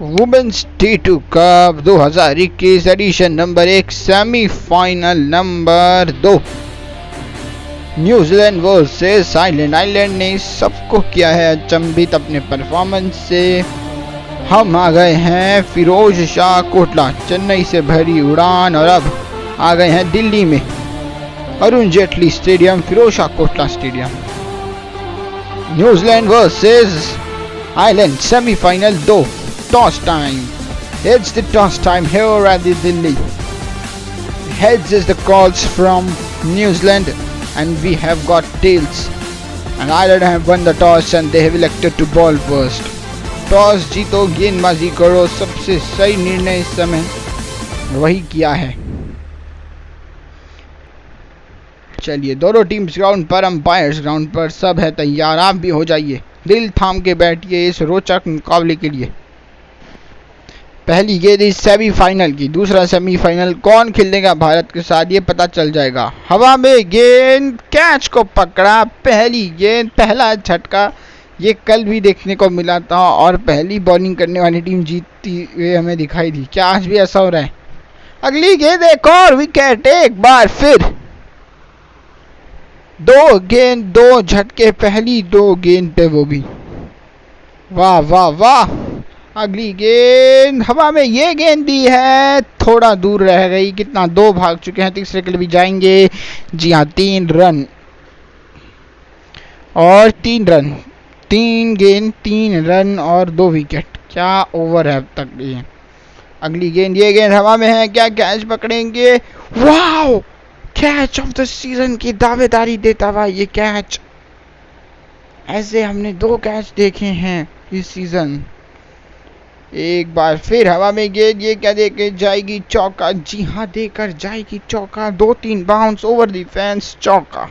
Women's T2 cup 2021 edition number 1 semifinal number 2 New Zealand versus island. Island ने सबको किया है अचंभित अपने परफॉर्मेंस से। हम आ गए हैं फिरोज शाह कोटला, चेन्नई से भरी उड़ान, और अब आ गए हैं दिल्ली में Arun Jaitley stadium, Firoz Shah Kotla stadium. New Zealand versus island semifinal 2 toss time. It's the toss time here at the Delhi. Heads is the calls from New Zealand and we have got tails. And Ireland have won the toss and they have elected to ball first. Toss जीतो, गेंदबाजी करो, सबसे सही निर्णय इस समय वही किया है। चलिए, दोनों टीम्स ग्राउंड पर, अंपायर्स ग्राउंड पर, सब है तैयार। आप भी हो जाइए, दिल थाम के बैठिए इस रोचक मुकाबले के लिए। पहली गेंद इस सेमीफाइनल की। दूसरा सेमीफाइनल कौन खेलेगा भारत के साथ, ये पता चल जाएगा। हवा में गेंद, कैच को पकड़ा, पहली गेंद, पहला झटका। ये कल भी देखने को मिला था और पहली बॉलिंग करने वाली टीम जीतती हुई हमें दिखाई दी। क्या आज भी ऐसा हो रहा है? अगली गेंद, एक और विकेट, एक बार फिर। 2 गेंद 2 झटके, पहली 2 गेंद पे वो भी। वाह वाह वाह। अगली गेंद हवा में, ये गेंद दी है, थोड़ा दूर रह गई। कितना, 2 भाग चुके हैं, तीसरे के लिए भी जाएंगे। जी हाँ, 3 रन और 3 रन, 3 गेंद 3 रन और 2 विकेट। क्या ओवर है अब तक ये। अगली गेंद, ये गेंद हवा में है, क्या कैच पकड़ेंगे? वाह, कैच ऑफ द सीजन की दावेदारी देता हुआ ये कैच। ऐसे हमने 2 कैच देखे हैं इस सीजन। एक बार फिर हवा में गेंद, ये क्या देके जाएगी? चौका। जी हाँ, देकर जाएगी चौका। 2-3 बाउंस ओवर द फेंस, चौका।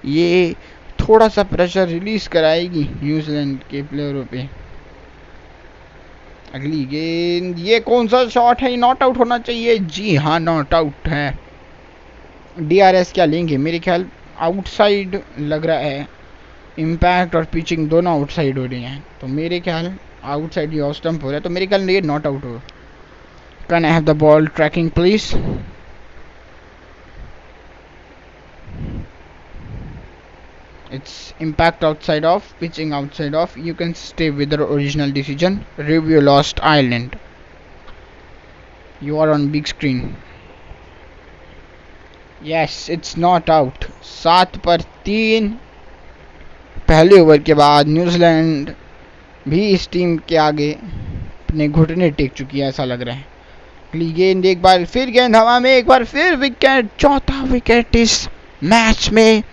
ये थोड़ा सा प्रेशर रिलीज कराएगी न्यूजीलैंड के प्लेयरों पे। अगली गेंद, ये कौन सा शॉट है? नॉट आउट होना चाहिए। जी हाँ, नॉट आउट है। DRS क्या लेंगे? मेरे ख्याल आउटसाइड लग रहा है। इम्पैक्ट और पिचिंग दोनों आउटसाइड हो रही हैं, तो मेरे ख्याल आउटसाइड, ये ऑफ स्टंप हो रहा है, तो मेरे ख्याल ये नॉट आउट हो। Can I have the ball tracking please? It's impact outside off, pitching outside off. You can stay with the original decision. Review lost Ireland. You are on big screen. Yes, it's not out. 7 पर 3। पहले over के बाद New Zealand भी इस team के आगे अपने घुटने टेक चुकी है, ऐसा लग रहा है। अगली गेंद, एक बार फिर गेंद हवा में, एक बार फिर विकेट। चौथा विकेट इस मैच में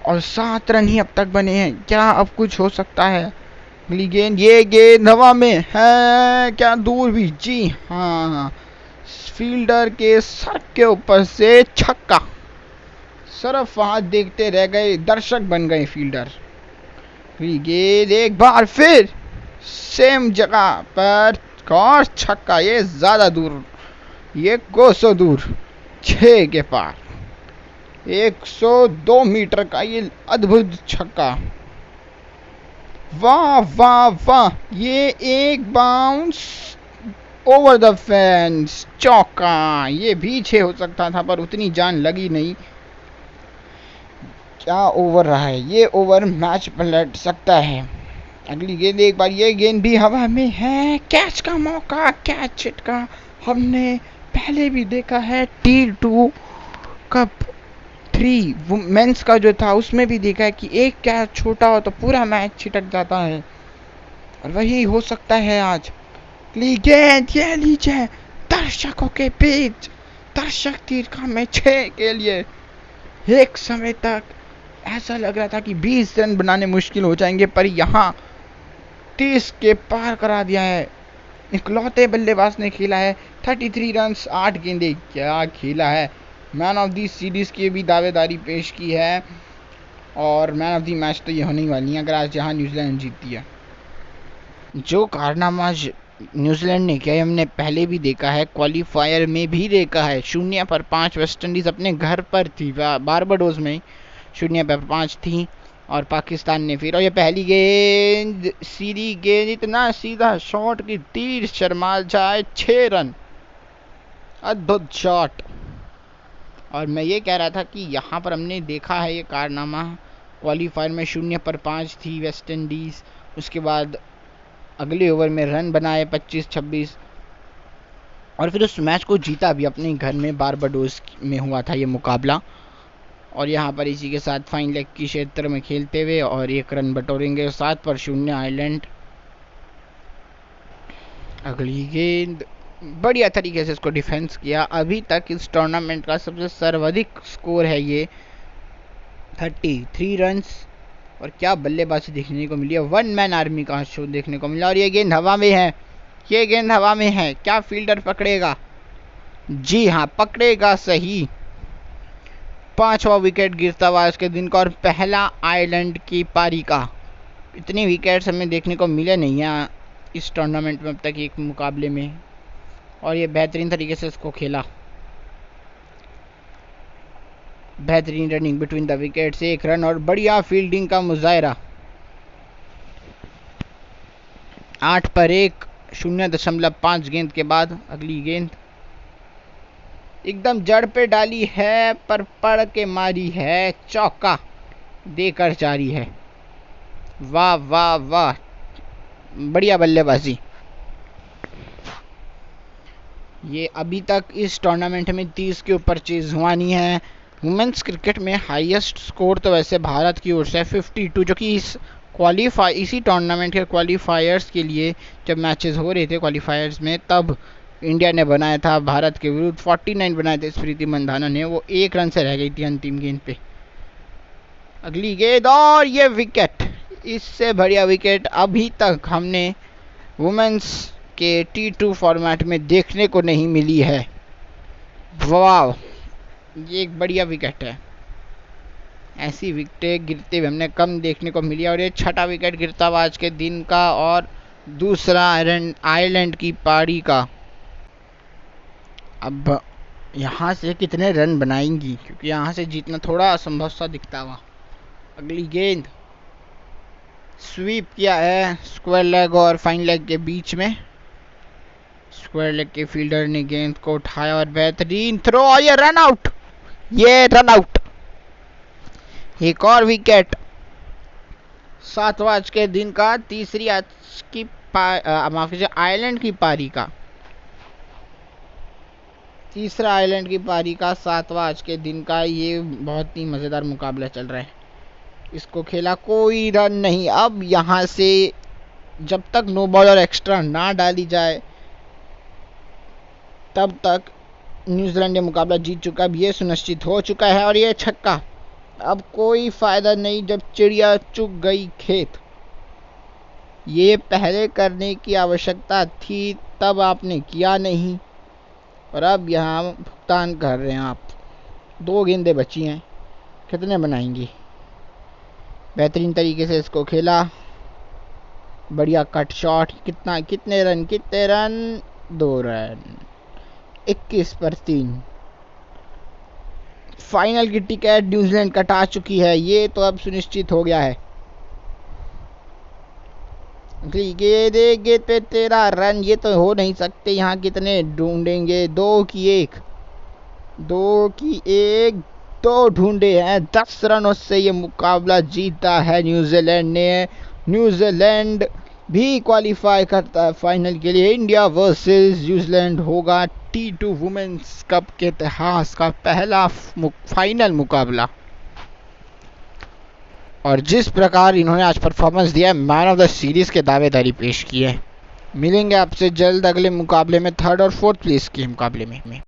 और 7 रन ही अब तक बने हैं। क्या अब कुछ हो सकता है? अगली गेंद, ये गेंद हवा में है, क्या दूर भी? जी हाँ, फील्डर के सर के ऊपर से छक्का। सिर्फ वहां देखते रह गए, दर्शक बन गए फील्डर। अगली गेंद, एक बार फिर सेम जगह पर और छक्का। ये ज्यादा दूर, ये कोसों दूर, 6 के पार, 102 मीटर का ये अद्भुत छक्का। वाह वाह वाह, ये एक बाउंस ओवर द फेंस, चौका। ये भी 6 हो सकता था पर उतनी जान लगी नहीं। क्या ओवर रहा है ये ओवर, मैच पलट सकता है। अगली गेंद, एक बार ये गेंद भी हवा में है, कैच का मौका, कैच छिटका। हमने पहले भी देखा है T2 कप 3 वुमेन्स का जो था, उसमें भी देखा है कि एक कैच छोटा हो तो पूरा मैच छिटक जाता है, और वही हो सकता है आज। गेंद, ये लीजिए, दर्शकों के बीच, दर्शक तीरका में 6 के लिए। एक समय तक ऐसा लग रहा था कि 20 रन बनाने मुश्किल हो जाएंगे, पर यहाँ 30 के पार करा दिया है। इकलौते बल्लेबाज ने खेला है 33 रन, 8 गेंदें। क्या खेला है! मैन ऑफ दी सीरीज की भी दावेदारी पेश की है, और मैन ऑफ दी मैच तो ये होने ही वाली है अगर आज यहाँ न्यूजीलैंड जीतती है। जो कारनामा न्यूजीलैंड ने किया हमने पहले भी देखा है, क्वालिफायर में भी देखा है। 0 पर 5 वेस्ट इंडीज अपने घर पर थी, बारबाडोस में 0 पर 5 थी, और पाकिस्तान ने फिर, और ये पहली गेंद सीधी गेंद, इतना सीधा शॉट की तीर शर्मा जाए, 6 रन, अद्भुत शॉट। और मैं ये कह रहा था कि यहाँ पर हमने देखा है ये कारनामा, क्वालीफायर में 0 पर 5 थी वेस्ट इंडीज़, उसके बाद अगले ओवर में रन बनाए 25-26, और फिर उस मैच को जीता भी अपने घर में, बारबाडोस में हुआ था ये मुकाबला। और यहाँ पर इसी के साथ फाइन लेग की क्षेत्र में खेलते हुए और 1 रन बटोरेंगे, 7 पर 0 आयरलैंड। अगली गेंद बढ़िया तरीके से इसको डिफेंस किया। अभी तक इस टूर्नामेंट का सबसे सर्वाधिक स्कोर है ये, 33 रन्स, और क्या बल्लेबाजी देखने को मिली है, 1 मैन आर्मी का शो देखने को मिला। और ये गेंद हवा में है, ये गेंद हवा में है, क्या फील्डर पकड़ेगा? जी हाँ, पकड़ेगा सही। 5वां विकेट गिरता हुआ आज के दिन का, और पहला आयरलैंड की पारी का। इतनी विकेट्स हमें देखने को मिले नहीं है इस टूर्नामेंट में अब तक एक मुकाबले में, और ये बेहतरीन तरीके से इसको खेला, बेहतरीन running between the wickets, 1 run, और बढ़िया फील्डिंग का मुजाहरा। 8 पर 1, 0.5 गेंद के बाद अगली गेंद एकदम जड़ पे डाली है, पर पड़ के मारी है, चौका देकर जारी है। वाह वाह वाह, बढ़िया बल्लेबाजी। ये अभी तक इस टूर्नामेंट में 30 के ऊपर चेज हुआ नहीं है। वुमेन्स क्रिकेट में हाईएस्ट स्कोर तो वैसे भारत की ओर से 52, जो कि इसी टूर्नामेंट के क्वालिफायर्स के लिए जब मैचेस हो रहे थे क्वालिफायर्स में, तब इंडिया ने बनाया था भारत के विरुद्ध, 49 बनाए थे स्मृति मंधाना ने, वो 1 रन से रह गई थी अंतिम गेंद पे। अगली गेंद, और ये विकेट, इससे बढ़िया विकेट अभी तक हमने वुमेन्स के T2 फॉर्मेट में देखने को नहीं मिली है। वाह, ये एक बढ़िया विकेट है, ऐसी विकेटें गिरते हुए हमने कम देखने को मिली। और ये 6ठा विकेट गिरता हुआ आज के दिन का, और दूसरा आयरलैंड की पारी का। अब यहाँ से कितने रन बनाएंगी, क्योंकि यहाँ से जीतना थोड़ा असंभव सा दिखता हुआ। अगली गेंद स्वीप किया है स्क्वायर लेग और फाइन लेग के बीच में, स्क्वायर लेग के फील्डर ने गेंद को उठाया और बेहतरीन थ्रो, और ये रन आउट, ये रन आउट। एक और विकेट, 7वां आज के दिन का, तीसरी आज की माफ कीजिए आयरलैंड की पारी का, तीसरा आयरलैंड की पारी का 7वां आज के दिन का। ये बहुत ही मज़ेदार मुकाबला चल रहा है, इसको खेला, कोई रन नहीं। अब यहाँ से जब तक नो बॉल और एक्स्ट्रा ना डाली जाए तब तक न्यूजीलैंड ये मुकाबला जीत चुका है, ये सुनिश्चित हो चुका है। और ये छक्का, अब कोई फायदा नहीं जब चिड़िया चुग गई खेत। ये पहले करने की आवश्यकता थी, तब आपने किया नहीं, और अब यहाँ भुगतान कर रहे हैं आप। 2 गेंदें बची हैं, कितने बनाएंगी? बेहतरीन तरीके से इसको खेला, बढ़िया कट शॉट, कितने रन 2 रन, 21 पर 3। फाइनल की टिकट न्यूजीलैंड कटा चुकी है, ये तो अब सुनिश्चित हो गया है। गेंद पे 13 रन, ये तो हो नहीं सकते, यहाँ कितने ढूंढेंगे? 2 की 1 2 ढूंढे हैं, 10 रनों से ये मुकाबला जीता है न्यूजीलैंड ने। न्यूजीलैंड भी क्वालिफाई करता है फाइनल के लिए। इंडिया वर्सेस न्यूजीलैंड होगा T2 वुमेन्स कप के इतिहास का पहला फाइनल मुकाबला। और जिस प्रकार इन्होंने आज परफॉर्मेंस दिया है, मैन ऑफ द सीरीज के दावेदारी पेश की है। मिलेंगे आपसे जल्द अगले मुकाबले में, 3rd और 4th प्लेस के मुकाबले में।